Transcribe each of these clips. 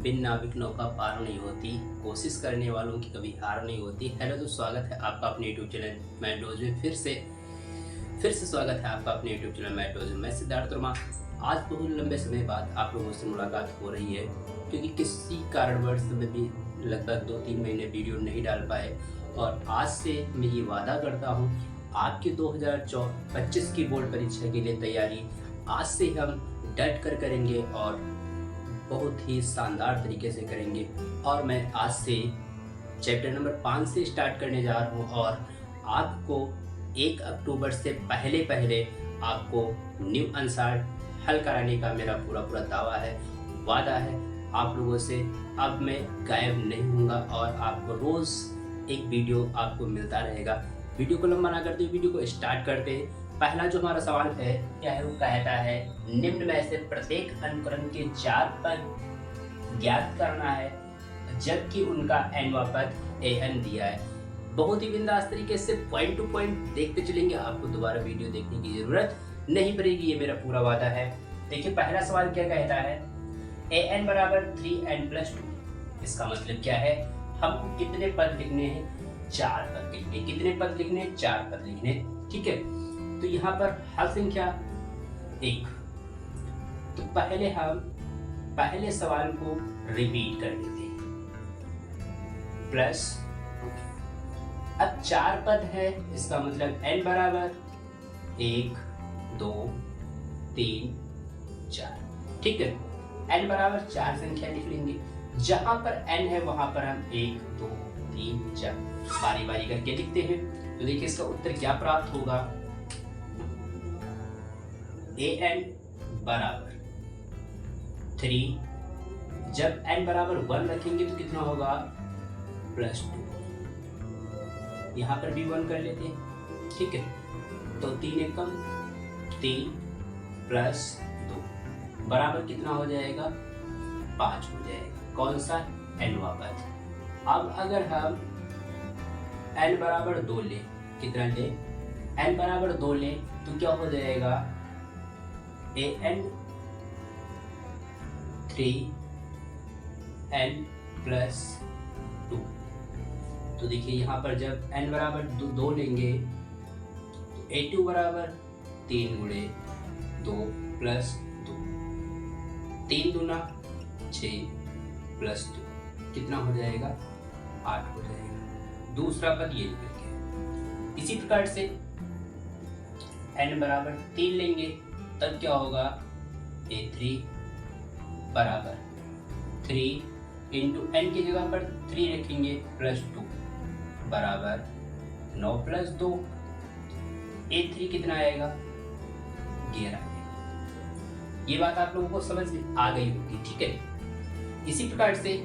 बिन नाविक नौका पार नहीं होती, कोशिश करने वालों की कभी हार नहीं होती। हेलो दोस्तों, स्वागत है आपका अपने यूट्यूब चैनल मैडोज में। फिर से स्वागत है आपका अपने यूट्यूब चैनल मैडोज में। मैं सिद्धार्थ वर्मा। आज बहुत लंबे समय बाद आप लोगों से मुलाकात हो रही है, क्योंकि किसी कारणवश में भी लगभग 2-3 महीने वीडियो नहीं डाल पाए। और आज से मैं ये वादा करता हूँ, आपकी 2025 की बोर्ड परीक्षा के लिए तैयारी आज से हम डट कर करेंगे और बहुत ही शानदार तरीके से करेंगे। और मैं आज से चैप्टर नंबर 5 से स्टार्ट करने जा रहा हूँ और आपको 1 अक्टूबर से पहले आपको न्यू आंसर हल कराने का मेरा पूरा दावा है, वादा है आप लोगों से। अब मैं गायब नहीं होऊंगा और आपको रोज़ एक वीडियो आपको मिलता रहेगा। वीडियो को लंबा ना करते हुए वीडियो को स्टार्ट करते हैं। पहला जो हमारा सवाल है क्या है, वो कहता है निम्न में से प्रत्येक अनुक्रम के 4 पद ज्ञात करना है, जबकि उनका nवां पद an दिया है। बहुत ही बिंदास तरीके से पॉइंट टू पॉइंट देखते चलेंगे, आपको दोबारा वीडियो देखने की जरूरत नहीं पड़ेगी, ये मेरा पूरा वादा है। देखिए पहला सवाल क्या कहता है, an बराबर 3n+2। इसका मतलब क्या है, हमको कितने पद लिखने हैं, 4 पद लिखने। कितने पद लिखने हैं, 4 पद लिखने, ठीक है। तो यहाँ पर हल संख्या 1। तो पहले हम पहले सवाल को रिपीट कर देते हैं, प्लस अब 4 पद है, इसका मतलब n बराबर 1 2 3 4, ठीक है। n बराबर 4 संख्या लिख लेंगे, जहां पर n है वहां पर हम 1 2 3 4 बारी बारी करके लिखते हैं। तो देखिए इसका उत्तर क्या प्राप्त होगा, an बराबर 3। जब n बराबर 1 रखेंगे तो कितना होगा, +2। यहाँ पर भी 1 कर लेते हैं, ठीक है। तो 3 एकम 3 +2 बराबर कितना हो जाएगा, 5 हो जाएगा। कौन सा, nवां पद। अब अगर हम n बराबर 2 ले, कितना ले, n बराबर 2 ले तो क्या हो जाएगा, an 3n+2। तो देखिए यहाँ पर जब n बराबर 2 लेंगे तो a2 बराबर 3 गुणे 2 + 2, 3 दूना 6 + 2 कितना हो जाएगा, 8 हो जाएगा। दूसरा पद ये निकल गया। इसी प्रकार से n बराबर 3 लेंगे तब क्या होगा, a3 बराबर 3 इंटू n की जगह पर 3 रखेंगे +2 बराबर 9 + 2, a3 कितना आएगा, 11 आएगा। ये बात आप लोगों को समझ में आ गई होगी, ठीक है। इसी प्रकार से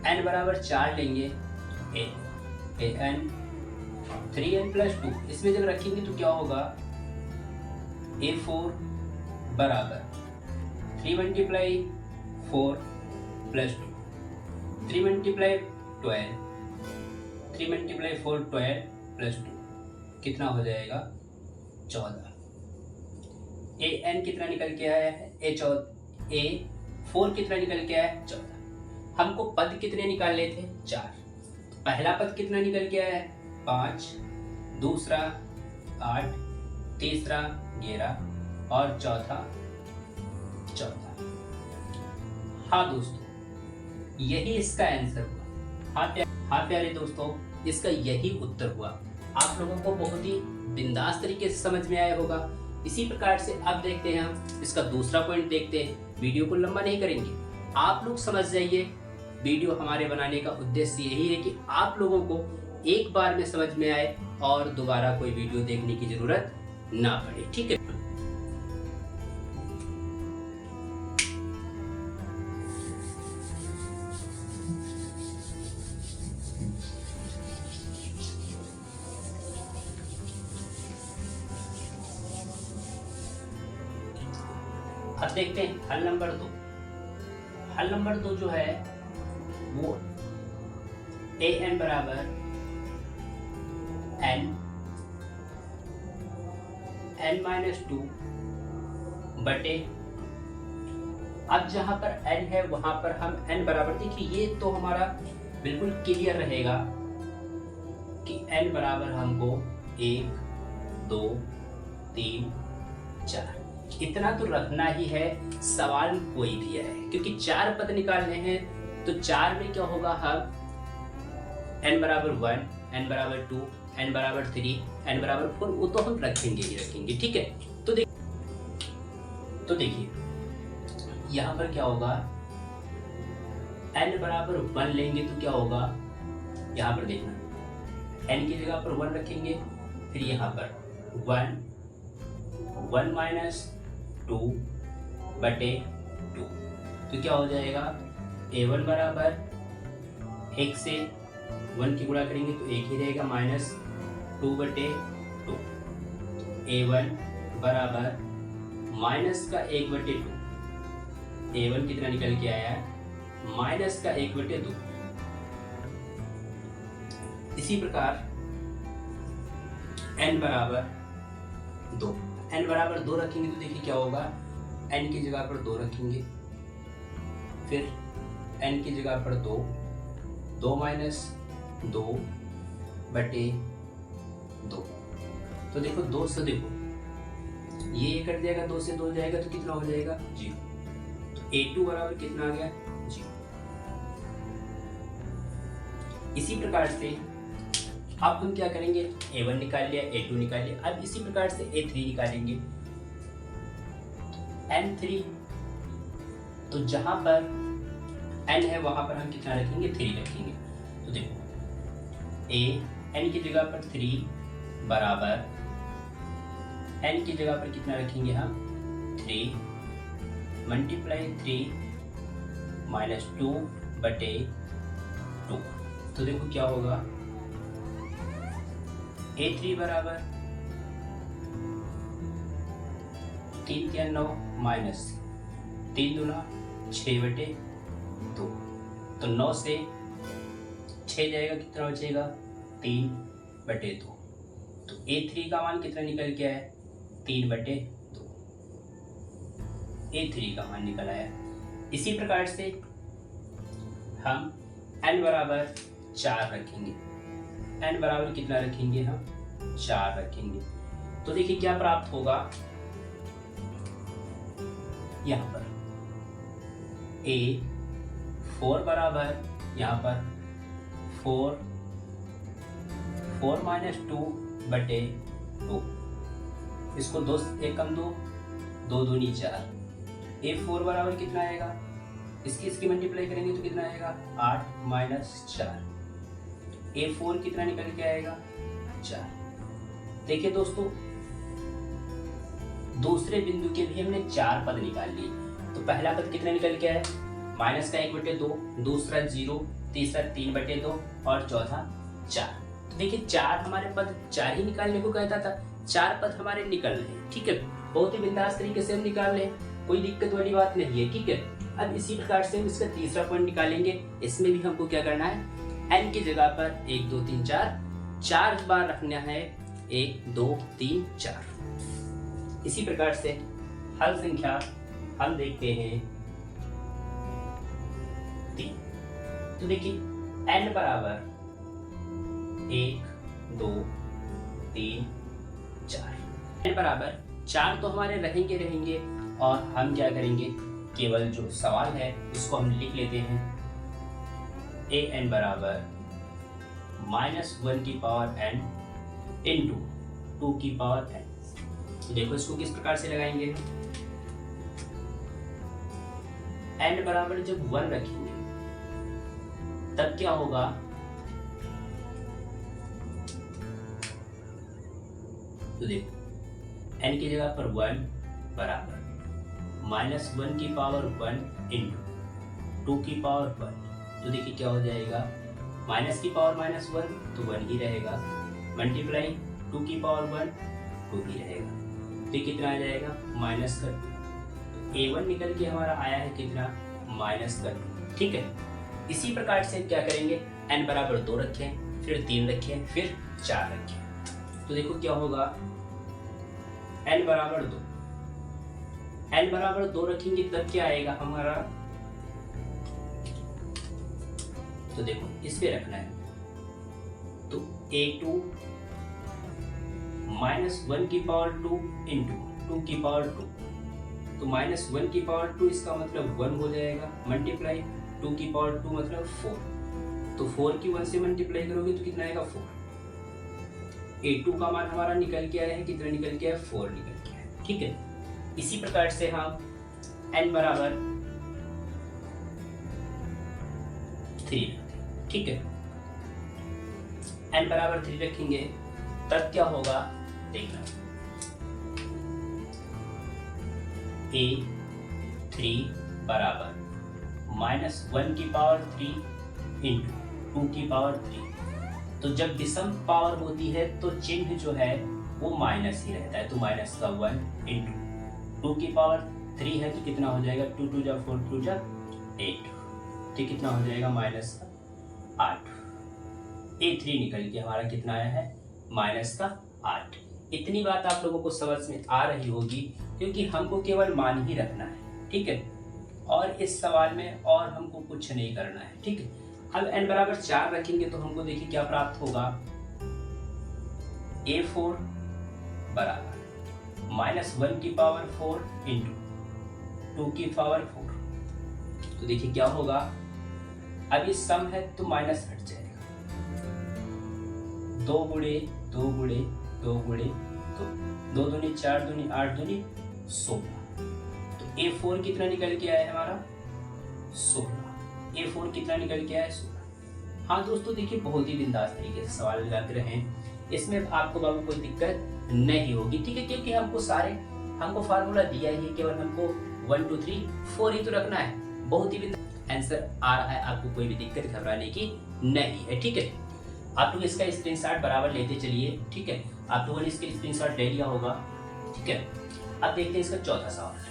n बराबर 4 लेंगे, an 3n+2 इसमें जब रखेंगे तो क्या होगा, a4 बराबर 3 × 4 + 2, 3 × 12, 3 × 4 12 + 2 कितना हो जाएगा, 14। an कितना निकल के आया है, a4 कितना निकल के आया है, 14। हमको पद कितने निकालने थे, 4। पहला पद कितना निकल के आया है, 5, दूसरा 8, तीसरा 11 और चौथा 14। हाँ दोस्तों, यही इसका आंसर हुआ। हाँ प्यारे दोस्तों, इसका यही उत्तर हुआ। आप लोगों को बहुत ही बिंदास तरीके से समझ में आया होगा। इसी प्रकार से अब देखते हैं हम इसका दूसरा पॉइंट देखते हैं। वीडियो को लंबा नहीं करेंगे, आप लोग समझ जाइए। वीडियो हमारे बनाने का उद्देश्य यही है कि आप लोगों को एक बार में समझ में आए और दोबारा कोई वीडियो देखने की जरूरत ना पड़े, ठीक है। अब देखते हैं हल नंबर 2। हल नंबर 2 जो है वो an बराबर n-2 बटे अब जहां पर n है वहां पर हम n बराबर, देखिए ये तो हमारा बिल्कुल क्लियर रहेगा कि n बराबर हमको 1 2 3 4 इतना तो रखना ही है, सवाल कोई भी है, क्योंकि 4 पद निकालने हैं। तो 4 में क्या होगा, हम n बराबर 1, n बराबर 2, n बराबर 3, n बराबर 4, वो तो हम रखेंगे ही रखेंगे, ठीक है। तो देखिए यहाँ पर क्या होगा, n बराबर 1 लेंगे तो क्या होगा, यहाँ पर देखना n की जगह पर 1 रखेंगे, फिर यहाँ पर 1 माइनस 2 बटे 2, तो क्या हो जाएगा, a1 बराबर 1 से 1 की गुणा करेंगे तो 1 ही रहेगा, माइनस 2 बटे 2, a1 बराबर माइनस का 1 बटे 2, a1 कितना निकल के आया है, माइनस का 1 बटे 2। इसी प्रकार n बराबर 2, n बराबर 2 रखेंगे तो देखिए क्या होगा, n की जगह पर 2 रखेंगे, फिर n की जगह पर 2 माइनस 2 बटे 2, तो देखो 2 से देखो ये कट जाएगा, 2 से 2 जाएगा तो कितना हो जाएगा, 0। तो a2 बराबर कितना आ गया, 0। इसी प्रकार से अब हम क्या करेंगे, a1 निकाल लिया, a2 निकाल लिया, अब इसी प्रकार से a3 निकालेंगे, n3, तो जहां पर n है वहां पर हम कितना रखेंगे, 3 रखेंगे। तो देखो n की जगह पर 3 बराबर n की जगह पर कितना रखेंगे हम, 3 मल्टीप्लाई 3 माइनस 2 बटे 2, तो देखो क्या होगा, a3 बराबर 3 क्या 9 माइनस 3 दूना 6 बटे 2, तो 9 से 6 जाएगा, कितना बचेगा, 3 बटे 2, तो a3 का मान कितना निकल के आया, 3 बटे 2, a3 का मान निकल आया। इसी प्रकार से हम n बराबर 4 रखेंगे, n बराबर कितना रखेंगे, हम 4 रखेंगे, तो देखिए क्या प्राप्त होगा, यहाँ पर a4 बराबर यहाँ पर 4 माइनस 2 बटे 2, इसको 2 एक कम 2 दूनी 4, a4 बराबर कितना आएगा, इसकी मल्टीप्लाई करेंगे तो कितना आएगा, 8 माइनस 4, a4 कितना निकल के आएगा, 4। देखिए दोस्तों दूसरे बिंदु के भी हमने 4 पद निकाल लिए, तो पहला पद कितना निकल के आया, माइनस का 1 बटे 2, दूसरा 0, तीसरा 3 बटे 2 और चौथा 4। तो देखिए 4 हमारे पद 4 ही निकालने को कहता था, 4 पद हमारे निकल रहे हैं, ठीक है, बहुत ही बिंदास तरीके से हम निकाल रहे हैं, कोई दिक्कत वाली बात नहीं है, ठीक है। अब इसी प्रकार से हम इसका तीसरा पॉइंट निकालेंगे, इसमें भी हमको क्या करना है, n की जगह पर 1 2 3 4 बार रखना है, 1 2 3 4। इसी प्रकार से हल संख्या हम देखते हैं 3, तो देखिए n बराबर 1 2 3 4, n बराबर 4 तो हमारे रहेंगे और हम क्या करेंगे, केवल जो सवाल है उसको हम लिख लेते हैं, an बराबर -1 की पावर n इंटू 2 की पावर n। तो देखो इसको किस प्रकार से लगाएंगे, n बराबर जब 1 रखेंगे तब क्या होगा, तो देखो n की जगह पर 1 बराबर -1 की पावर 1 इंटू 2 की पावर 1, तो देखिए क्या हो जाएगा, माइनस की पावर -1 तो 1 ही रहेगा, मल्टीप्लाई 2 की पावर 1 2 ही रहेगा, तो कितना आ जाएगा, माइनस का 2, a1 निकल के हमारा आया है कितना, माइनस का 2, ठीक है। इसी प्रकार से क्या करेंगे, n बराबर 2 रखें, फिर 3 रखें, फिर 4 रखें, तो देखो क्या होगा, n बराबर 2 n बराबर 2 रखेंगे तब क्या आएगा हमारा, तो देखो इस पे रखना है, तो a2 -1 की पावर 2 इंटू 2 की पावर 2, तो -1 की पावर 2 इसका मतलब 1 हो जाएगा, मल्टीप्लाई 2 की पावर 2 मतलब 4, तो 4 की 1 से मल्टीप्लाई करोगे तो कितना आएगा 4। a2 का मान हमारा निकल के आया है, कितना निकल के आया, 4 निकल के आया। ठीक है, इसी प्रकार से हम n बराबर 3, ठीक है, n बराबर 3 रखेंगे तब क्या होगा देखना, a3 बराबर -1 की पावर 3 इंटू 2 की पावर 3, तो जब विषम पावर होती है तो चिन्ह जो है वो माइनस ही रहता है, तो माइनस का 1 इंटू 2 की पावर 3 है तो कितना हो जाएगा, 2 2 जा 4 2 जा 8, तो कितना हो जाएगा माइनस का 8। a3 निकल के हमारा कितना आया है, माइनस का 8। इतनी बात आप लोगों को समझ में आ रही होगी, क्योंकि हमको केवल मान ही रखना है, ठीक है, और इस सवाल में और हमको कुछ नहीं करना है। ठीक है, अब n बराबर 4 रखेंगे तो हमको देखिए क्या प्राप्त होगा, a4 बराबर -1 की पावर 4 इंटू 2 की पावर 4, तो देखिए क्या होगा, अब ये सम है तो माइनस हट जाएगा, 2 गुणे 2 गुणे 2 गुणे 2, 2 दूनी 4 दूनी 8 दूनी 16, तो a4 कितना निकल के आया हमारा 16, a4 कितना निकल के आया 16। हाँ दोस्तों देखिए बहुत ही बिंदास तरीके से सवाल लगाते रहे, इसमें आपको बाबू कोई दिक्कत नहीं होगी, ठीक है, क्योंकि हमको फार्मूला दिया ही है, केवल हमको 1 2 3 4 ही तो रखना है, बहुत ही आंसर आ रहा है, आपको कोई भी दिक्कत घबराने की नहीं है। ठीक है, आप लोग इसका स्क्रीनशॉट बराबर लेते चलिए, ठीक है, आप लोगों ने इसके स्क्रीनशॉट ले लिया होगा। ठीक है, अब देखते हैं इसका चौथा सवाल।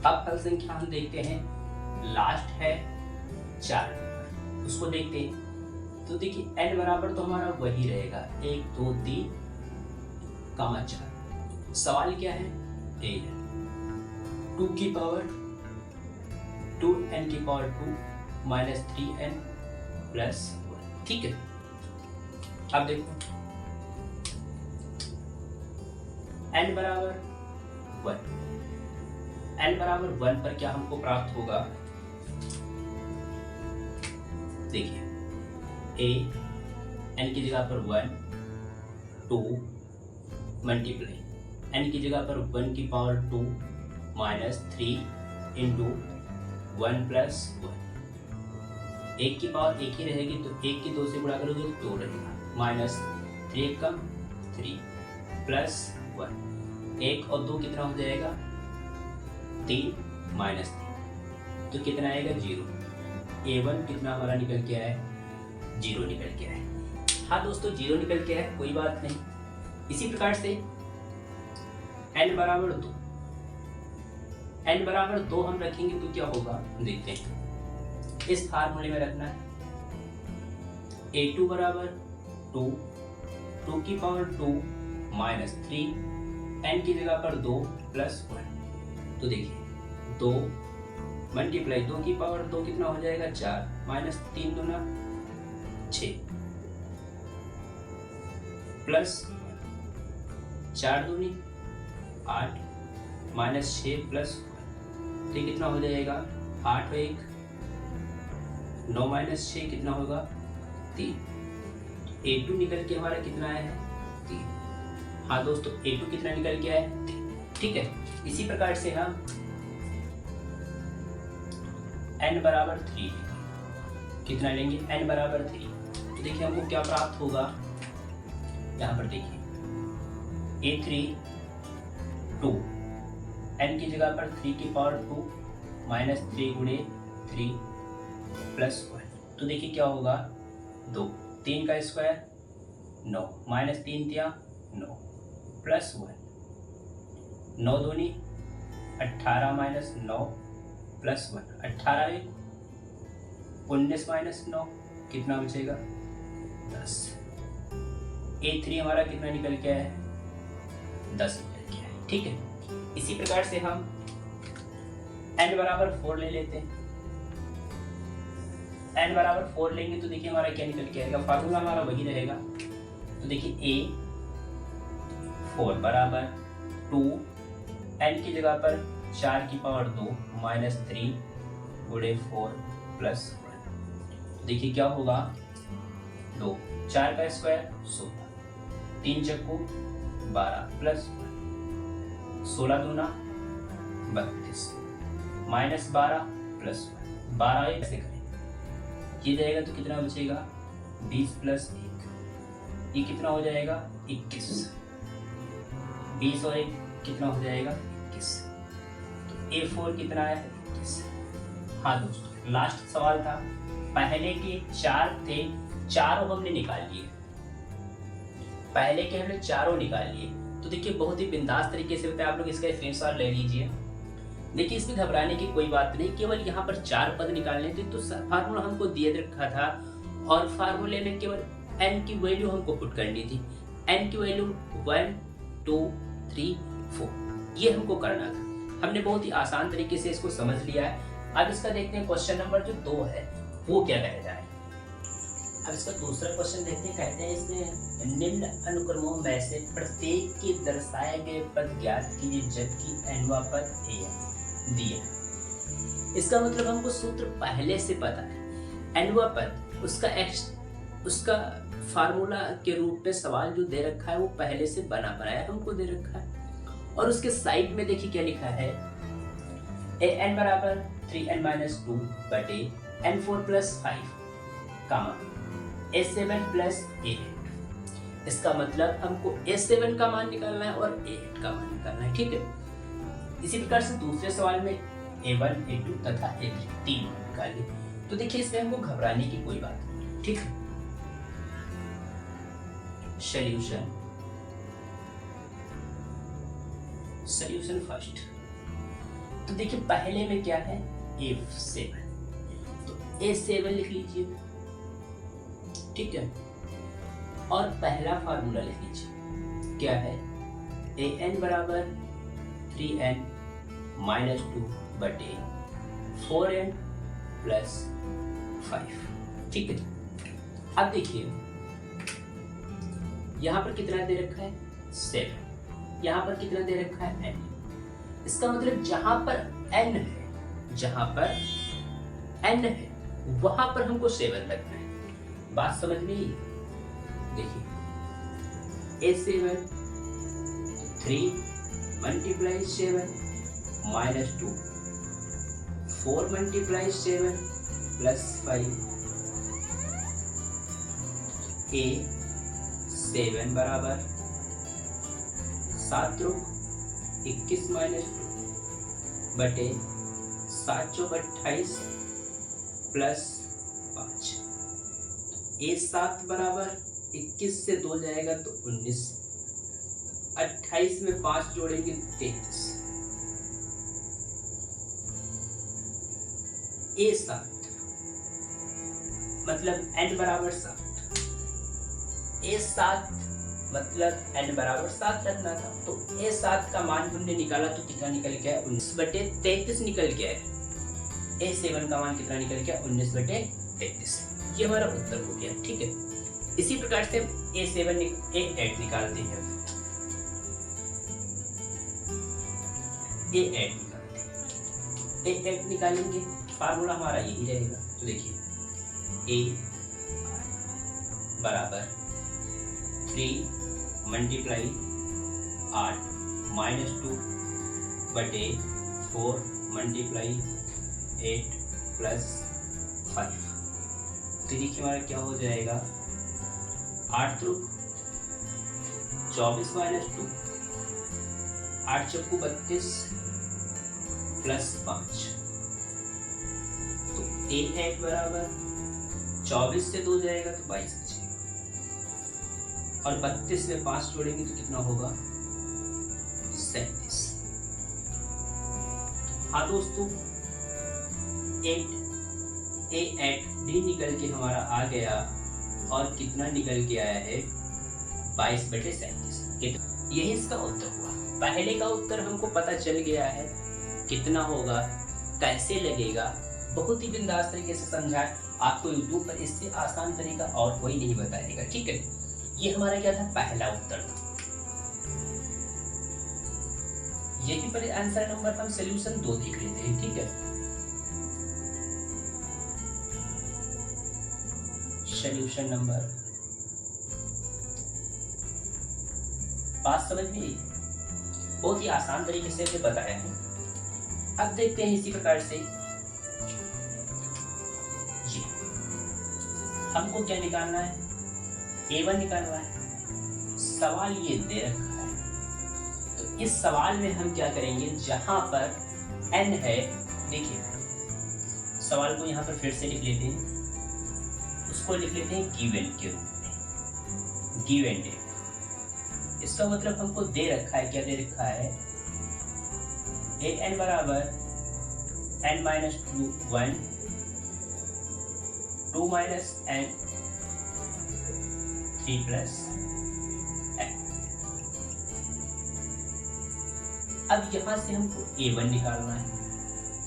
अब फल संख्या हम देखते हैं, लास्ट है 4, उसको देखते हैं, तो देखिए n बराबर तो हमारा वही रहेगा 1 2 3 कामा 4, सवाल क्या है, a है 2 की पावर 2n की पावर 2 माइनस 3n प्लस 1। ठीक है, अब देखो n बराबर 1, n बराबर 1 पर क्या हमको प्राप्त होगा, देखिए a n की जगह पर 1 2 मल्टीप्लाई n की जगह पर 1 की पावर 2 माइनस 3 इंटू 1 प्लस 1, एक की पावर एक ही रहेगी तो एक की 2 से गुणा करोगे तो 2 रहेगा, माइनस 3 कम 3 प्लस 1, 1 और 2 कितना हो जाएगा 3 माइनस 3, तो कितना आएगा 0, a1 कितना हमारा निकल के आया है 0 निकल के आया। हाँ दोस्तों 0 निकल के आया, कोई बात नहीं। इसी प्रकार से n बराबर 2, n बराबर 2 हम रखेंगे तो क्या होगा देखते हैं, इस फार्मूले में रखना है, a2 बराबर 2 2 की पावर 2 माइनस 3 n की जगह पर 2 प्लस 1, तो देखिए 2 मल्टीप्लाई 2 की पावर 2 कितना हो जाएगा 4 माइनस 3 दूना 6 प्लस 4 दूनी 8 माइनस 6 प्लस 1, तो कितना हो जाएगा 8 और 1 9 माइनस 6 कितना होगा 3, a2 निकल के हमारा कितना आया है 3। हाँ दोस्तों a2 कितना निकल के आया है 3। ठीक है, इसी प्रकार से हम n बराबर 3 कितना लेंगे, n बराबर 3, तो देखिए हमको क्या प्राप्त होगा, यहाँ पर देखिए a3 2 n की जगह पर 3 की पावर 2 माइनस 3 गुणे 3 प्लस 1, तो देखिए क्या होगा 2 3 का स्क्वायर 9 माइनस 3 दिया 9 प्लस 1, 9 दूनी 18 माइनस 9 प्लस 1, 18 19 माइनस 9 कितना बचेगा 10। A3 हमारा कितना निकल के आया है 10 निकल के आया है। ठीक है, इसी प्रकार से हम n बराबर 4 ले लेते हैं। n बराबर 4 लेंगे तो देखिए हमारा क्या निकल के आएगा, फार्मूला हमारा वही रहेगा। तो देखिए A4 बराबर 2, n की जगह पर 4 की पावर 2 माइनस 3 गुणे 4 प्लस 1। देखिए क्या होगा 2, 4 का स्क्वायर 16, 3 चक्कू 12 प्लस 16 दूना 32 माइनस 12 प्लस 12 ऐसे करें, ये जाएगा तो कितना बचेगा 20 प्लस 1, ये कितना हो जाएगा 21। 20 और 1 कितना हो जाएगा 21। तो A4 कितना है 21। हाँ दोस्तों, लास्ट सवाल था, पहले के 4 थे, चारों हमने निकाल लिए, पहले के हमने चारों निकाल लिए। तो देखिए बहुत ही बिंदास तरीके से बताया, आप लोग इसका स्क्रीनशॉट ले लीजिए। देखिए इसमें घबराने की कोई बात नहीं, केवल यहाँ पर 4 पद निकालने थे। तो फार्मूला हमको दिए रखा था और फार्मूले में केवल n की वैल्यू हमको पुट करनी थी। n की वैल्यू 1 2 3 4 ये हमको करना था। हमने बहुत ही आसान तरीके से इसको समझ लिया है। अब इसका देखते हैं क्वेश्चन नंबर जो 2 है वो क्या कहता है। अब इसका दूसरा क्वेश्चन देखते हैं, कहते हैं इसमें निम्न अनुक्रमों में से प्रत्येक के दर्शाए गए पद ज्ञात कीजिए जबकि nवां पद a दिया है। इसका मतलब हमको सूत्र पहले से पता है। nवां पद उसका फार्मूला के रूप में सवाल जो दे रखा है वो पहले से बना बनाया हमको दे रखा है। और उसके साइड में देखिए क्या लिखा है, an बराबर 3n माइनस 2 बटे n4 प्लस 5 कामा a7 प्लस a8। इसका मतलब हमको a7 का मान निकालना है और a8 का मान निकालना है। ठीक है, इसी प्रकार से दूसरे सवाल में a1 a2 तथा a3 तीन मान निकालिए। तो देखिए इसमें हमको घबराने की कोई बात नहीं। ठीक है, सॉल्यूशन फर्स्ट। तो देखिए पहले में क्या है a7, तो a7 लिख लीजिए। ठीक है, और पहला फार्मूला लिख लीजिए, क्या है an बराबर 3n माइनस 2 बटे 4n प्लस 5। ठीक है, अब देखिए यहाँ पर कितना दे रखा है 7, यहाँ पर कितना दे रखा है n। इसका मतलब जहां पर n है वहां पर हमको 7 लगना है। बात समझ में आई? देखिए a7 3 multiply 7 minus 2 4 multiply 7 plus 5 a7 बराबर 7 21 माइनस 2 बटे 7 चौक 28 प्लस 5। a7 बराबर 21 से 2 जाएगा तो 19, 28 में 5 जोड़ेंगे 33। a7 मतलब n बराबर 7, a7 मतलब n बराबर 7 रखना था। तो a7 का मान हमने निकाला तो कितना निकल गया 19 बटे 33 निकल गया है। a7 का मान कितना निकल गया 19 बटे 33। ये हमारा उत्तर हो गया। ठीक है, इसी प्रकार से a8 निकालते हैं। a8 निकालेंगे, फार्मूला हमारा यही रहेगा। तो देखिए a बराबर 3 मल्टीप्लाई 8 माइनस 2 बटे 4 मल्टीप्लाई 8 प्लस 5। तो देखिए हमारा क्या हो जाएगा 8 24 माइनस 2, 8 चक्कू 32 प्लस 5। तो a8 बराबर 24 से 2 जाएगा तो 22 बचेगा, और 32 में 5 जोड़ेंगे तो कितना होगा 37। हाँ दोस्तों, डी निकल के हमारा आ गया और कितना निकल के आया है 22/37। यही इसका उत्तर हुआ। पहले का उत्तर हमको पता चल गया है कितना होगा, कैसे लगेगा, बहुत ही बिंदास तरीके से समझाए। आपको यूट्यूब पर इससे आसान तरीका और कोई नहीं बताएगा, ठीक है। ये हमारा क्या था, पहला उत्तर था। यही पर आंसर नंबर हम सॉल्यूशन 2 देख लेते हैं, ठीक है। सॉल्यूशन नंबर, बात समझ में आई? बहुत ही आसान तरीके से इसे बताया है। अब देखते हैं इसी प्रकार से जी हमको क्या निकालना है, A1 निकालना है। सवाल ये दे रखा है, तो इस सवाल में हम क्या करेंगे, जहां पर n है, देखिए सवाल को यहां पर फिर से लिख लेते हैं, उसको लिख लेते हैं गिवन के रूप में, गिवन डे। इसका मतलब हमको दे रखा है, क्या दे रखा है, an बराबर n minus 1, 2 minus n, 3 plus n। अब यहाँ से हमको A1 निकालना है।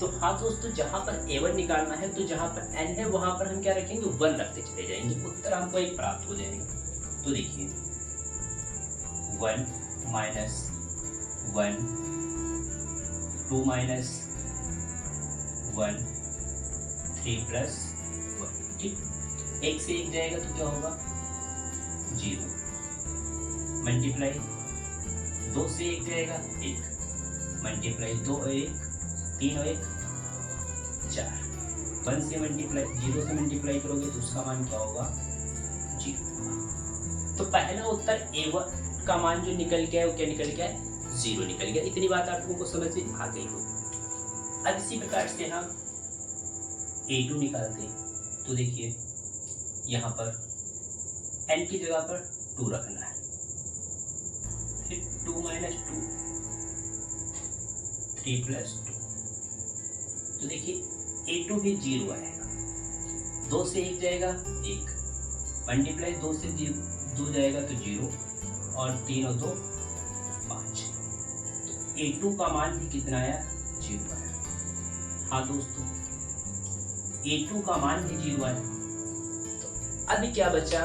तो हाँ दोस्तों, जहाँ पर A1 निकालना है तो जहाँ पर n है वहाँ पर हम क्या रखेंगे, 1 रखते चले जाएंगे, उत्तर हमको एक प्राप्त हो जाएगा। तो देखिए 1 माइनस 1, 2 माइनस 1, 3 प्लस 1, ठीक। 1 से 1 जाएगा तो क्या होगा, 0, मल्टीप्लाई 2 से 1 जाएगा 1, मल्टीप्लाई 2 और 1, 3 और 1 4, 1 से मल्टीप्लाई 0 से मल्टीप्लाई करोगे तो उसका मान क्या होगा, 0। तो पहला उत्तर A1 का मान जो निकल गया है वो क्या निकल गया है, 0 निकल गया। इतनी बात आप लोगों को समझ में आ गई हो। अब इसी प्रकार से हम A2 निकालते हैं। तो देखिए यहाँ पर n की जगह पर 2 रखना है, फिर 2 माइनस 2, 3 प्लस 2। तो देखिए A2 भी 0 आएगा, 2 से 1 जाएगा 1, मल्टीप्लाई 2 से 2 जाएगा तो 0, और 3 और 2 5। तो A2 का मान भी कितना आया, 0 आया। हाँ दोस्तों, A2 का मान भी 0 आया। तो अभी क्या बचा,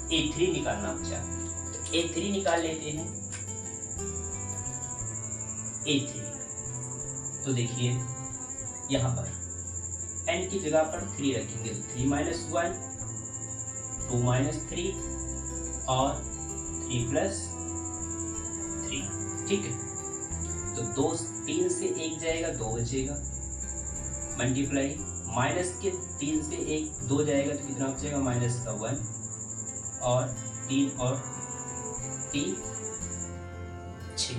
A3 निकालना बचा। तो A3 निकाल लेते हैं, A3। तो देखिए यहाँ पर n की जगह पर 3 रखेंगे, तो 3 माइनस 1, 2 माइनस 3 और 3 प्लस 3, ठीक है। तो 2 3 से 1 जाएगा, 2 बचेगा, मल्टीप्लाई माइनस के 3 से 1 2 जाएगा तो कितना बचेगा, माइनस का 1, और 3 और 3 6।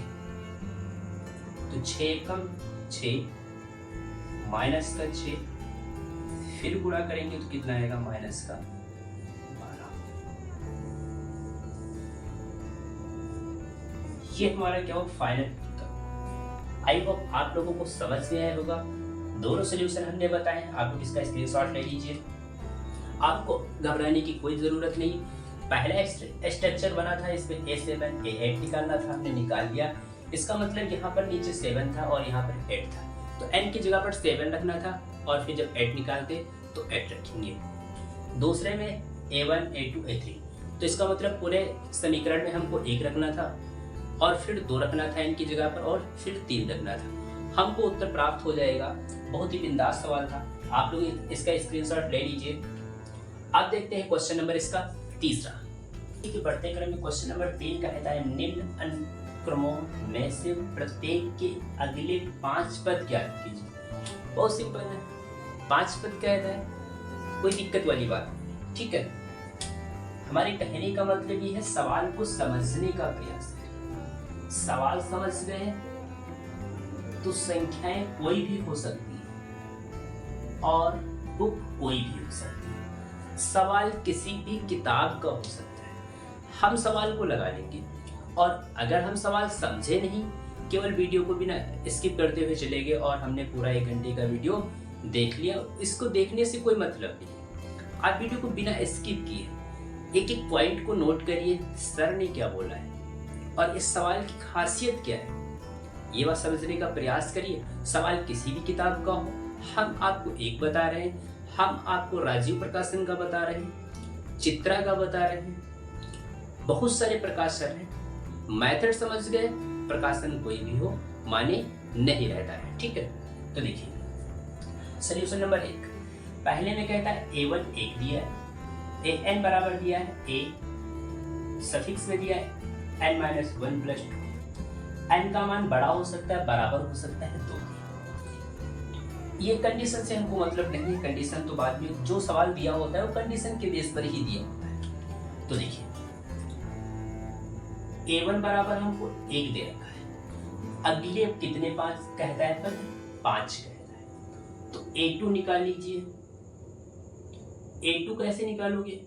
तो 6 कम 6, माइनस का 6, फिर गुणा करेंगे तो कितना आएगा, माइनस का 12। ये हमारा क्या हो, फाइनल। आई होप आप लोगों को समझ में आया होगा। दोनों सोल्यूशन हमने बताए हैं, आप लोग इसका स्क्रीनशॉट ले लीजिए। आपको घबराने की कोई ज़रूरत नहीं। पहला स्ट्रक्चर बना था, इसमें A7 A8 निकालना था, हमने निकाल लिया। इसका मतलब यहाँ पर नीचे 7 था और यहाँ पर 8 था, तो n की जगह पर 7 रखना था, और फिर जब 8 निकालते तो 8 रखेंगे। दूसरे में A1 A2 A3, तो इसका मतलब पूरे समीकरण में हमको 1 रखना था, और फिर 2 रखना था n की जगह पर, और फिर 3 रखना था। हमको उत्तर प्राप्त हो जाएगा। बहुत ही बिंदास सवाल था, आप लोग इसका स्क्रीनशॉट ले लीजिए। अब देखते हैं क्वेश्चन नंबर इसका तीसरा। ठीक है, बढ़ते क्रम में क्वेश्चन नंबर 3 का कहता है, निम्न अनुक्रमों में से प्रत्येक के अगले 5 पद ज्ञात कीजिए। बहुत सिंपल है, 5 पद कहता है, कोई दिक्कत वाली बात, ठीक है। हमारे कहने का मतलब ये है, सवाल को समझने का प्रयास करें। सवाल समझ गए तो संख्याएं कोई भी हो सकती है और बुक कोई भी हो सकती है। सवाल किसी भी किताब का हो सकता है। हम सवाल को लगा लेंगे, और अगर हम सवाल समझे नहीं, केवल वीडियो को बिना स्किप करते हुए चले गए और हमने पूरा 1 घंटे का वीडियो देख लिया, इसको देखने से कोई मतलब नहीं। आप वीडियो को बिना स्किप किए एक एक पॉइंट को नोट करिए, सर ने क्या बोला है और इस सवाल की खासियत क्या है, ये बात समझने का प्रयास करिए। सवाल किसी भी किताब का हो, हम आपको एक बता रहे हैं, हम आपको राजीव प्रकाशन का बता रहे हैं, चित्रा का बता रहे हैं, बहुत सारे प्रकाशन हैं। मेथड समझ गए, प्रकाशन कोई भी हो माने नहीं रहता है, ठीक है। तो देखिए सॉल्यूशन नंबर 1, पहले में कहता है a1 1 दिया है, an बराबर दिया है a, सफिक्स में दिया है n माइनस 1 प्लस 2, n का मान बड़ा हो सकता है, बराबर हो सकता है 2। ये कंडीशन से हमको मतलब नहीं है, कंडीशन तो बाद में, जो सवाल दिया होता है वो कंडीशन के बेस पर ही दिया होता है। तो देखिए a1 बराबर हमको 1 दे रखा है, अगले कितने 5 कहता है, पर 5 कहता है। तो a2 निकाल लीजिए। a2 कैसे निकालोगे,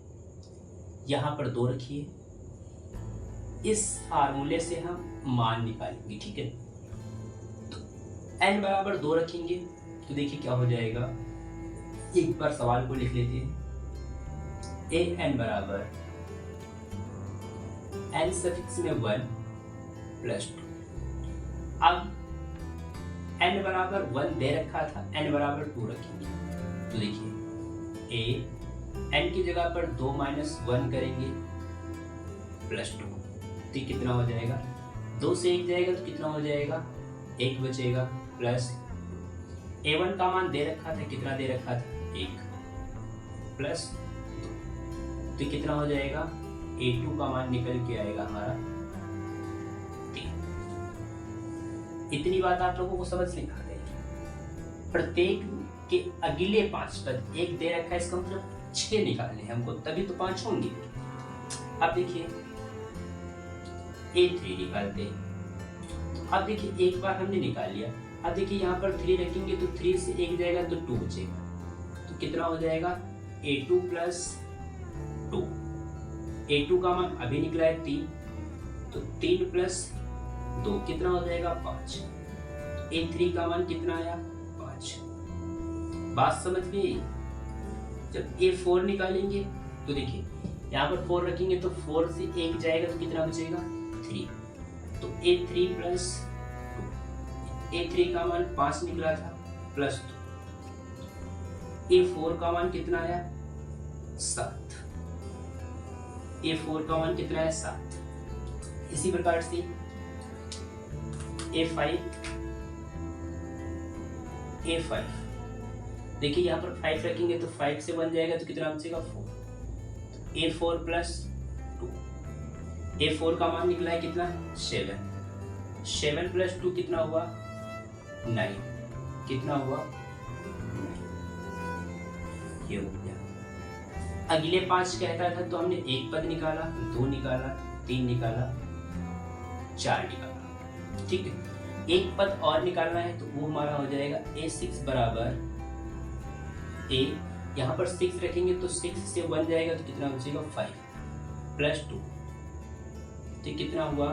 यहां पर 2 रखिए, इस फार्मूले से हम मान निकालेंगे, ठीक है। तो n बराबर 2 रखेंगे तो देखिए क्या हो जाएगा, एक बार सवाल को लिख लेते हैं। an बराबर n सफिक्स में 1 प्लस 2। अब n बराबर 1 दे रखा था, n बराबर 2 रखेंगे तो देखिए a n की जगह पर 2 माइनस 1 करेंगे प्लस 2, तो कितना हो जाएगा, 2 से 1 जाएगा तो कितना हो जाएगा, 1 बचेगा, प्लस a1 का मान दे रखा था, कितना दे रखा था, 1 प्लस 2, तो कितना हो जाएगा, a2 का मान निकल के आएगा हमारा 3। इतनी बात आप लोगों को समझ में आ गई। प्रत्येक के अगले 5 पद 1 दे रखा है, इसका मतलब 6 निकालने हैं हमको, तभी तो 5 होंगे। अब देखिए a3 निकालते हैं, तो अब देखिए एक बार हमने निकाल लिया, अब देखिए यहाँ पर 3 रखेंगे तो 3 से 1 जाएगा तो 2 बचेगा, तो कितना हो जाएगा, a2 प्लस 2। a2 का मान अभी निकला है 3, तो 3 प्लस 2 कितना हो जाएगा, 5। a3 का मान कितना आया, 5। बात समझ में। जब a4 निकालेंगे तो देखिए यहाँ पर 4 रखेंगे तो 4 से 1 जाएगा तो कितना बचेगा, 3, तो a3 प्लस 2, a3 का मान 5 निकला था प्लस 2, a4 का मान कितना आया, 7, a4 का मान कितना है, 7। इसी प्रकार से a5 देखिए यहाँ पर 5 रखेंगे तो 5 से 1 जाएगा तो कितना बचेगा, 4, a4 प्लस 2, a4 का मान निकला है कितना, 7 प्लस 2 कितना हुआ, 9, कितना हुआ, 9। ये हो गया। अगले 5 कहता था तो हमने 1 पद निकाला, 2 निकाला, 3 निकाला, 4 निकाला, ठीक है। 1 पद और निकालना है तो वो हमारा हो जाएगा a6 बराबर a, यहाँ पर 6 रखेंगे तो 6 से 1 जाएगा तो कितना बचेगा, 5 प्लस 2, तो कितना हुआ,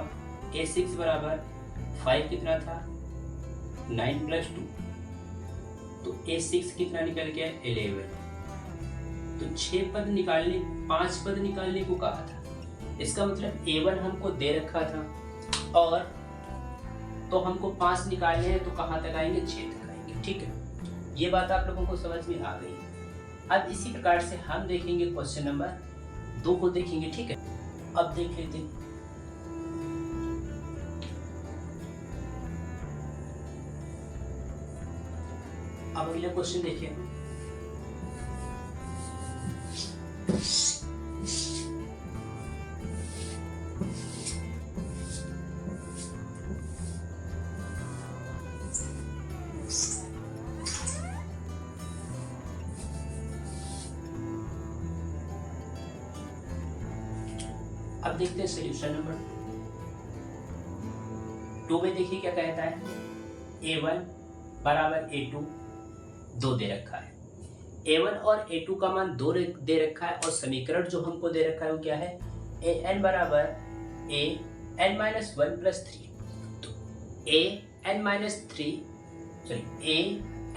a6 बराबर 5 कितना था, 9 प्लस 2, तो a6 कितना निकल गया, 11। तो 6 पद निकालने, 5 पद निकालने को कहा था, इसका मतलब a1 हमको दे रखा था और तो हमको 5 निकालने हैं, तो कहाँ तक आएंगे, 6 तक आएंगे, ठीक है। ये बात आप लोगों को समझ में आ गई। अब इसी प्रकार से हम देखेंगे क्वेश्चन नंबर 2 को देखेंगे, ठीक है। अब देख लेते हैं, अब अगला क्वेश्चन देखिए। अब देखते हैं सॉल्यूशन नंबर 2 में। देखिए क्या कहता है, a1 बराबर a2 2 दे रखा है, a1 और a2 का मान 2 दे रखा है और समीकरण जो हमको दे रखा है वो क्या है, an बराबर a n माइनस 1 प्लस 3। तो a n minus 3 sorry a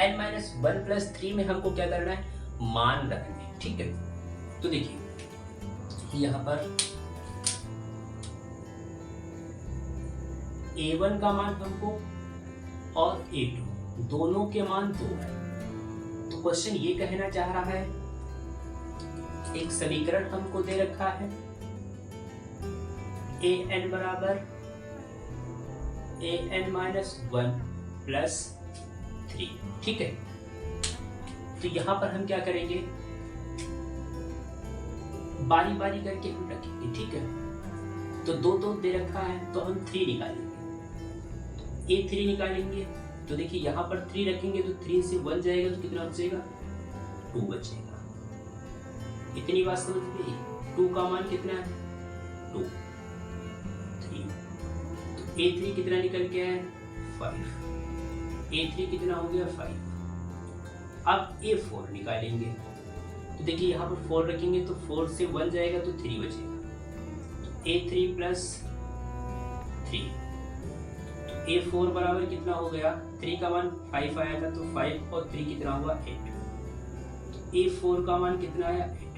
n minus 1 plus 3 में हमको क्या करना है, मान रखना है। ठीक है, तो देखिए यहाँ पर a1 का मान हमको और a2 दोनों के मान 2 है। तो क्वेश्चन ये कहना चाह रहा है, एक समीकरण हमको दे रखा है an बराबर an माइनस 1 प्लस 3। ठीक है, तो यहां पर हम क्या करेंगे, बारी बारी करके हम रखेंगे। ठीक है, तो दो दे रखा है तो हम 3 निकालेंगे, a3 निकालेंगे। तो देखिए यहाँ पर 3 रखेंगे तो 3 से 1 जाएगा तो कितना बचेगा, 2 बचेगा। इतनी बात समझ गई। 2 का मान कितना है, 2 3। तो a3 कितना निकल के है, 5। a3 कितना हो गया, 5। अब a4 निकालेंगे। तो देखिए यहाँ पर 4 रखेंगे तो 4 से 1 जाएगा तो 3 बचेगा। तो a3 प्लस 3, a4 बराबर कितना हो गया, 3 का मान 5 आया था तो 5 और 3 कितना हुआ, 8। तो a4 का मान कितना आया, 8।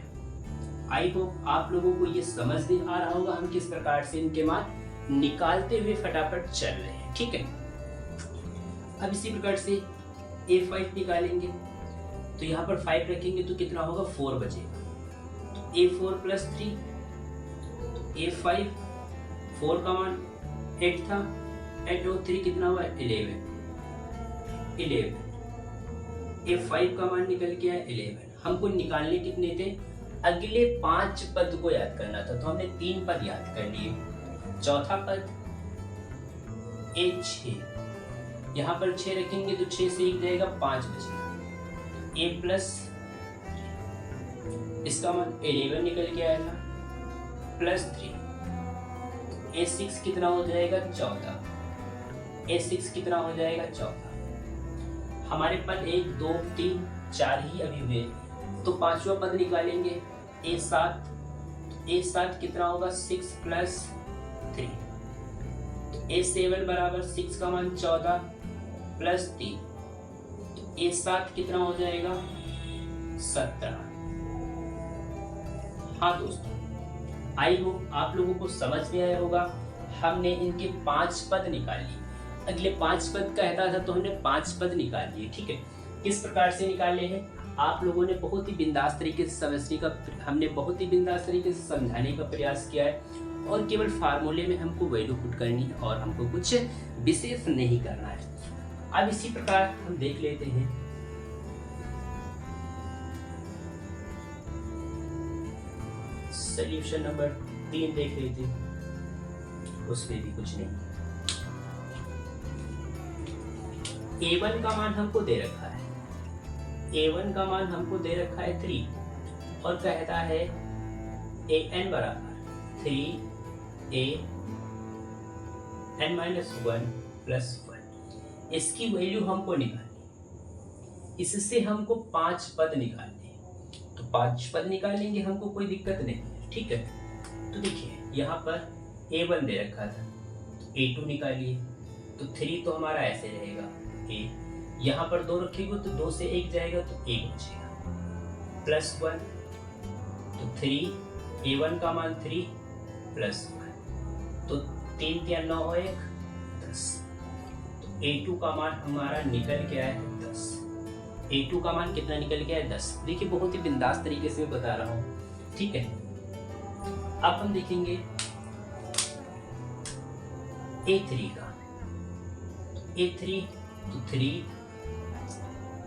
आई होप आप लोगों को ये समझ में आ रहा होगा हम किस प्रकार से इनके मान निकालते हुए फटाफट चल रहे हैं। ठीक है, अब इसी प्रकार से a5 निकालेंगे। तो यहाँ पर 5 रखेंगे तो कितना होगा, 4 बचेगा। तो a4 प्लस 3, a5 4 का मान 8 था, 8 और 3 कितना हुआ, 11। a5 का मान निकल के आया 11। हमको निकालने कितने थे, अगले 5 पद को याद करना था, तो हमने 3 पद याद कर लिए। चौथा पद a6, यहाँ पर 6 रखेंगे तो 6 से 1 जाएगा, 5 बचेगा। a प्लस इसका मान 11 निकल के आया था, प्लस 3। a6 कितना हो जाएगा, 14। a6 कितना हो जाएगा, 14। हमारे पद 1 2 3 4 ही अभी हुए, तो 5वां पद निकालेंगे a7 कितना होगा, 6 प्लस 3। a7 बराबर 6 का मान 14 प्लस 3। a7 कितना हो जाएगा, 17। हाँ दोस्तों, आई होप आप लोगों को समझ में आया होगा। हमने इनके 5 पद निकाल लिए। अगले 5 पद कहता था तो हमने 5 पद निकाल लिए। ठीक है, किस प्रकार से निकाले हैं आप लोगों ने बहुत ही बिंदास तरीके से समझने का, हमने बहुत ही बिंदास तरीके से समझाने का प्रयास किया है। और केवल फार्मूले में हमको वैल्यू पुट करनी है और हमको कुछ विशेष नहीं करना है। अब इसी प्रकार हम देख लेते हैं सॉल्यूशन नंबर 3 देख लेते हैं, उसमें भी कुछ नहीं। a1 का मान हमको दे रखा है, a1 का मान हमको दे रखा है 3 और कहता है an बराबर 3 an माइनस 1 प्लस 1। इसकी वैल्यू हमको निकालनी, इससे हमको 5 पद निकालने, तो 5 पद निकालेंगे, हमको कोई दिक्कत नहीं है। ठीक है, तो देखिए यहाँ पर a1 दे रखा था, a2 निकालिए, तो 3 तो हमारा ऐसे रहेगा, a यहाँ पर 2 रखेंगे तो 2 से 1 जाएगा तो 1 बचेगा, प्लस 1। तो 3 a1 का मान 3 प्लस 1, तो 3 या 9 और 1 10। तो a2 का मान हमारा निकल के आया है 10। a2 का मान कितना निकल गया है, 10। देखिए बहुत ही बिंदास तरीके से मैं बता रहा हूँ। ठीक है, अब हम देखेंगे a3 का। a3 तो 3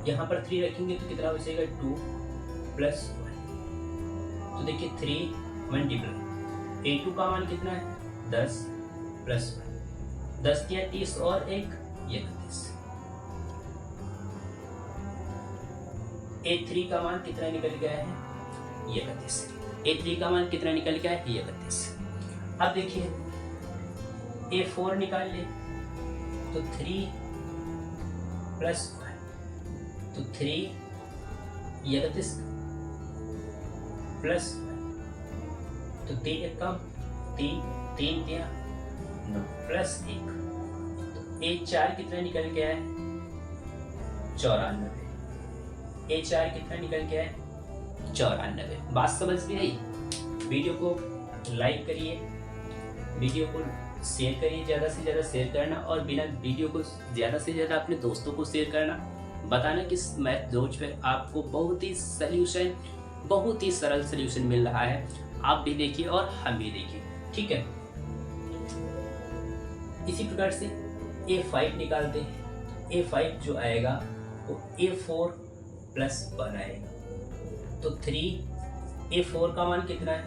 यहाँ पर 3 रखेंगे तो कितना बचेगा, 2 प्लस 1। तो देखिए 3 मल्टीप्लाई, a2 का मान कितना है, 10 प्लस 1। 10 या 30 और 1 31। a3 का मान कितना निकल गया है, 31। a3 का मान कितना निकल गया है, 31। अब देखिए a4 निकाल ले, तो 3 प्लस 1, तो 3 31 प्लस 1, तो 3 एक कम 3 9 प्लस 1। तो a4 कितना निकल गया है, 94। ए 4 कितना निकल के आए 94। बात समझ में आई। वीडियो को लाइक करिए, वीडियो को शेयर करिए, ज़्यादा से ज़्यादा शेयर करना और बिना वीडियो को ज़्यादा से ज़्यादा अपने दोस्तों को शेयर करना। बताना कि मैथ डोज पे आपको बहुत ही सरल सोल्यूशन मिल रहा है। आप भी देखिए और हम भी देखिए, ठीक है। इसी प्रकार से A5 निकालते हैं। A5 जो आएगा वो A4 + 1 आएगा, तो 3। A4 का मान कितना है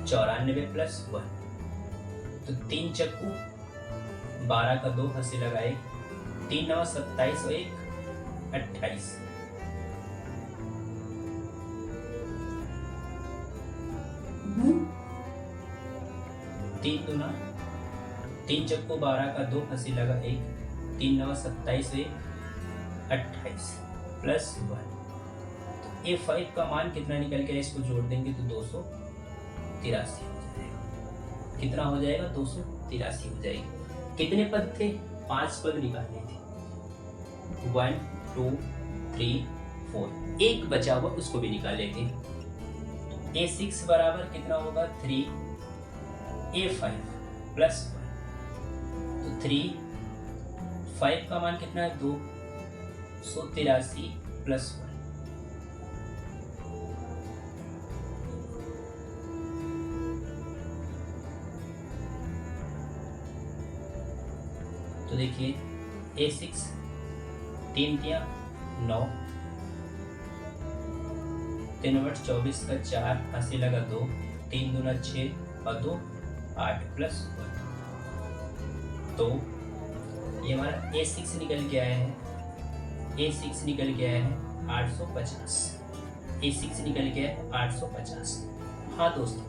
94 + 1, तो 3 चक्कू 12 का 2 हंसी लगाए, 3 9 27 और 1 28। 3 दूना 3 चक्कू 12 का 2 हंसी लगा 1, 3 9 27 और 1 28 + 1। तो A5 का मान कितना निकल के इसको जोड़ देंगे तो 283 हो जाएगा। कितना हो जाएगा 283 हो जाएगी। कितने पद थे 5 पद निकालने थे, 1 2 3 4, एक बचा हुआ उसको भी निकाल लेते हैं। A6 बराबर कितना होगा 3 A5 + 1, तो 3 5 का मान कितना है 283 + 1। तो देखिए A6 3 तिया 9, 3 × 24 का 4 हंसी लगा 2, 3 दूना 6 और 2 8 + 1। तो ये हमारा A6 निकल के आया है, A6 निकल के आया है 850। A6 निकल के आया है 850। हाँ दोस्तों,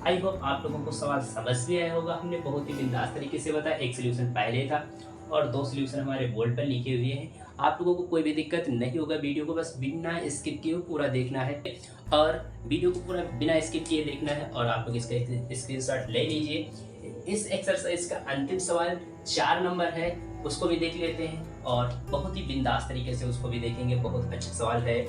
आई होप आप लोगों को सवाल समझ में आया होगा। हमने बहुत ही बिंदास तरीके से बताया। एक सोल्यूशन पहले था और 2 सोल्यूशन हमारे बोर्ड पर लिखे हुए हैं। आप लोगों को कोई भी दिक्कत नहीं होगा। वीडियो को बस बिना स्किप किए पूरा देखना है और वीडियो को पूरा बिना स्किप किए देखना है और आप लोग इसका स्क्रीनशॉट ले लीजिए। इस एक्सरसाइज का अंतिम सवाल 4 नंबर है, उसको भी देख लेते हैं और बहुत ही बिंदास तरीके से उसको भी देखेंगे। बहुत अच्छा सवाल है।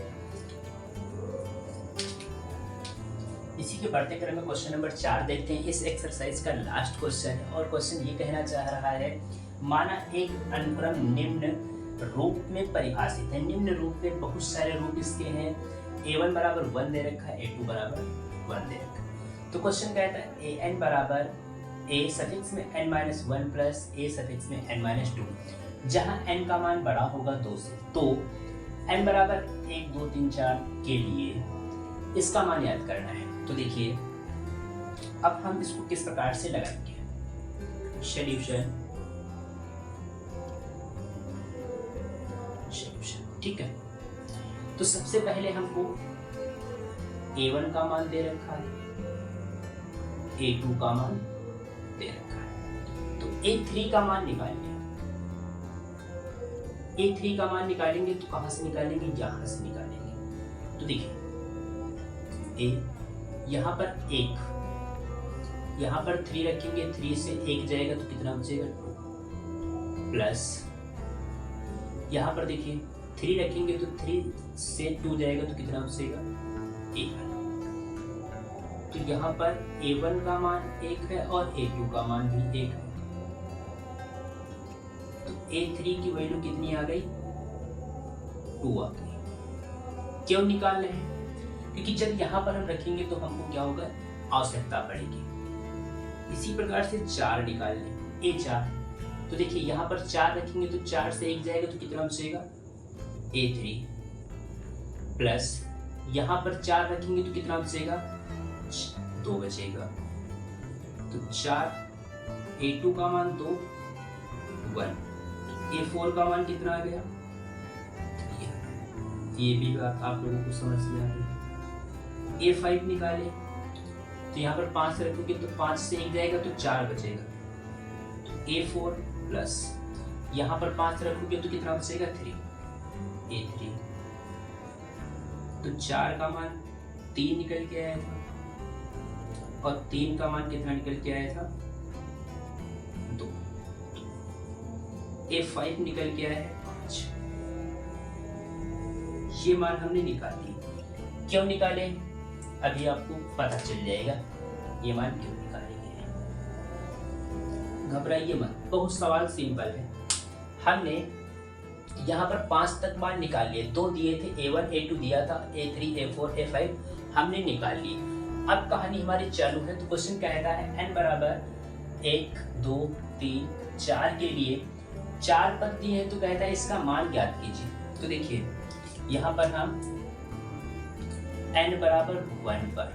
इसी के बढ़ते क्रम में क्वेश्चन नंबर 4 देखते हैं। इस एक्सरसाइज का लास्ट क्वेश्चन है और क्वेश्चन ये कहना चाह रहा है, माना एक अनुक्रम निम्न रूप में परिभाषित है। निम्न रूप में बहुत सारे रूप इसके हैं। A1 = 1 दे रखा है, A2 = 1 दे रखा है। तो क्वेश्चन कहता है AN = A सफिक्स में n-1 + A सफिक्स में n-2, जहाँ n का मान बड़ा होगा 2 से, तो n = 1 2 3 4 के लिए इसका मान याद करना है। तो देखिए अब हम इसको किस प्रकार से लगाएंगे। सॉल्यूशन, ठीक है। तो सबसे पहले हमको A1 का मान दे रखा है, A2 का मान दे रखा है, तो A3 का मान निकालेंगे। A3 का मान निकालेंगे तो कहाँ से निकालेंगे, यहाँ से निकालेंगे। तो देखिए यहाँ पर 1, यहाँ पर 3 रखेंगे, 3 से 1 जाएगा तो कितना बचेगा 2, प्लस यहाँ पर देखिए 3 रखेंगे तो 3 से 2 जाएगा तो कितना बचेगा 1। तो यहाँ पर A1 का मान 1 है और A2 का मान भी 1 है। तो A3 की वैल्यू कितनी आ गई 2 आ गई। क्यों निकाल रहे हैं, क्योंकि जब यहाँ पर हम रखेंगे तो हमको क्या होगा, आवश्यकता पड़ेगी। इसी प्रकार से 4 निकाल लें, A4। तो देखिए यहाँ पर 4 रखेंगे तो 4 से 1 जाएगा तो कितना बचेगा A3, प्लस यहाँ पर 4 रखेंगे तो कितना बचेगा 2 बचेगा। तो 4, A2 का मान 2 1, A4 का मान कितना आ गया 3। ये भी बात आप लोगों को समझ में आ गई। A5 निकाले तो यहाँ पर 5 रखोगे तो 5 से 1 जाएगा तो 4 बचेगा। तो A4 प्लस यहाँ पर 5 रखोगे तो कितना बचेगा 3, A3। तो 4 का मान 3 निकल के आया था और 3 का मान कितना निकल के आया था 2। A5 निकल के आया है 5। ये मान हमने निकाल लिए। क्यों निकाले अभी आपको पता चल जाएगा ये मान क्यों निकाले गए हैं। घबराइए मत, बहुत सवाल सिंपल है। हमने यहाँ पर 5 तक मान निकाल लिए, 2 दिए थे, A1 A2 दिया था, A3 A4 A5 हमने निकाल लिए। अब कहानी हमारी चालू है। तो क्वेश्चन कहता है n बराबर 1 2 3 4 के लिए 4 पद दिए हैं, तो कहता है इसका मान ज्ञात कीजिए। तो देखिए यहाँ पर हम n बराबर 1 पर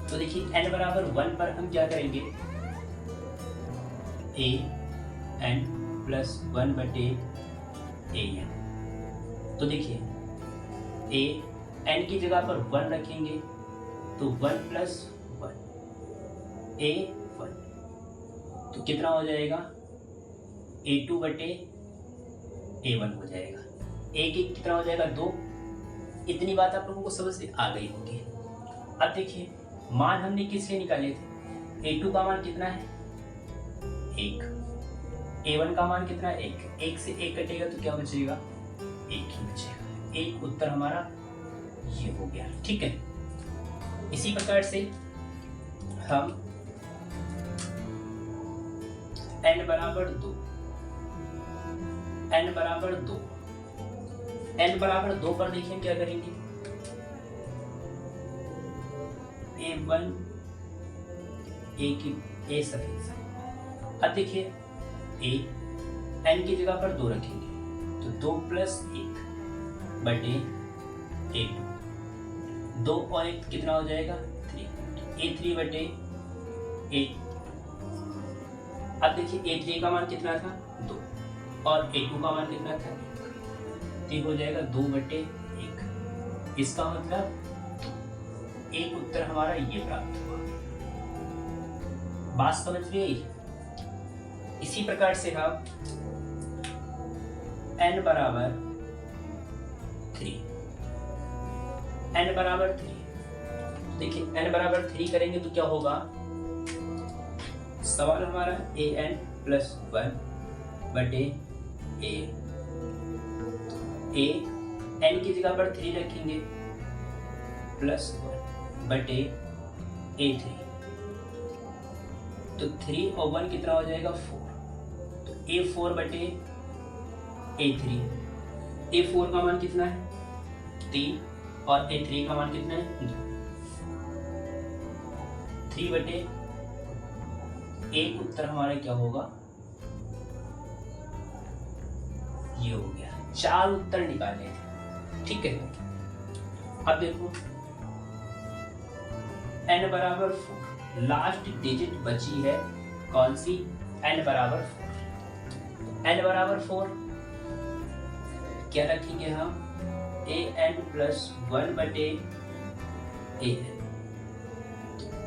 तो देखिए n बराबर 1 पर हम क्या करेंगे, a n प्लस 1 बटे a n। तो देखिए a n की जगह पर 1 रखेंगे तो 1 प्लस 1 a 1, तो कितना हो जाएगा a2 बटे a1 हो जाएगा। a की कितना हो जाएगा 2। इतनी बात आप लोगों को समझ में आ गई होगी। अब देखिए मान हमने किसके निकाले थे, a2 का मान कितना है 1, a1 का मान कितना है 1, 1 से 1 कटेगा तो क्या बचेगा 1 ही बचेगा। एक उत्तर हमारा ये हो गया। ठीक है, इसी प्रकार से हम n बराबर 2 पर देखिए हम क्या करेंगे, a1 a सफिक्स। अब देखिए a n की जगह पर 2 रखेंगे तो 2 प्लस 1 बटे a2, 2 और 1 कितना हो जाएगा 3, a3 बटे a। अब देखिए a3 का मान कितना था 2 और a2 का मान कितना था 1, तो हो जाएगा 2 बटे 1। इसका मतलब एक उत्तर हमारा ये प्राप्त हुआ। बात समझ में आई। इसी प्रकार से हम n बराबर 3 देखिए n बराबर 3 करेंगे तो क्या होगा, सवाल हमारा a n प्लस 1 बटे a n की जगह पर 3 रखेंगे प्लस 1 बटे a3, तो 3 और 1 कितना हो जाएगा 4, तो a4 बटे a3। a4 का मान कितना है 3 और a3 का मान कितना है 2, 3 बटे एक उत्तर हमारा क्या होगा ये हो गया। 4 उत्तर निकालने थे। ठीक है, अब देखो n बराबर 4, लास्ट डिजिट बची है कौन सी, n बराबर 4। n बराबर 4 क्या रखेंगे हम, a n प्लस 1 बटे a n।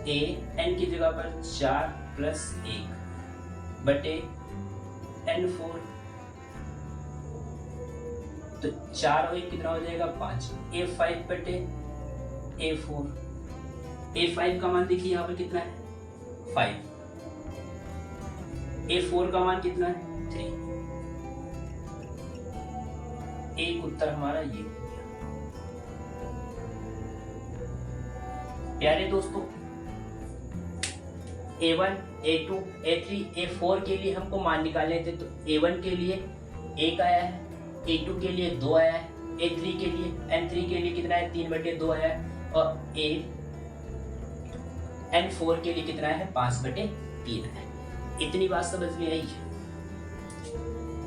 a n की जगह पर 4 प्लस 1 बटे n4, तो 4 और 1 कितना हो जाएगा 5, a5 बटे a4। a5 का मान देखिए यहाँ पर कितना है 5, a4 का मान कितना है 3। एक उत्तर हमारा ये हो गया। प्यारे दोस्तों, a1 a2 a3 a4 के लिए हमको मान निकालने थे, तो a1 के लिए 1 आया है, a2 के लिए 2 आया है, a3 के लिए n3 के लिए कितना है 3 बटे 2 आया है, और n4 के लिए कितना है 5 बटे 3 है। इतनी बात समझ में आई है,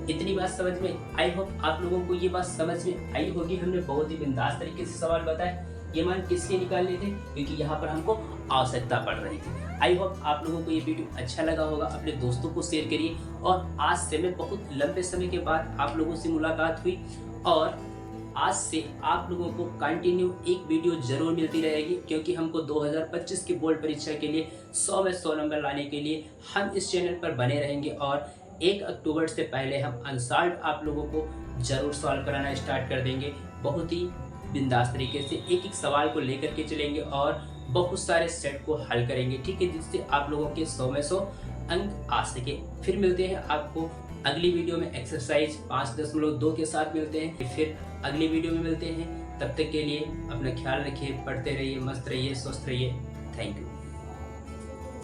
इतनी बात समझ में आई होप आप लोगों को ये बात समझ में आई होगी। हमने बहुत ही बिंदास तरीके से सवाल बताया। ये मान किसके निकालने थे, क्योंकि यहाँ पर हमको आवश्यकता पड़ रही थी। आई होप आप लोगों को ये वीडियो अच्छा लगा होगा। अपने दोस्तों को शेयर करिए। और आज से मैं बहुत लंबे समय के बाद आप लोगों से मुलाकात हुई, और आज से आप लोगों को कंटिन्यू एक वीडियो जरूर मिलती रहेगी, क्योंकि हमको 2025 की बोर्ड परीक्षा के लिए 100 में 100 नंबर लाने के लिए हम इस चैनल पर बने रहेंगे। और 1 अक्टूबर से पहले हम अनसॉल्व आप लोगों को जरूर सॉल्व कराना स्टार्ट कर देंगे। बहुत ही बिंदास तरीके से एक एक सवाल को लेकर के चलेंगे और बहुत सारे सेट को हल करेंगे, ठीक है, जिससे आप लोगों के 100 में 100 अंक आ सके। फिर मिलते हैं आपको अगली वीडियो में एक्सरसाइज 5.2 के साथ मिलते हैं। फिर अगली वीडियो में मिलते हैं। तब तक के लिए अपना ख्याल रखिए, पढ़ते रहिए, मस्त रहिए, स्वस्थ रहिए। Thank you.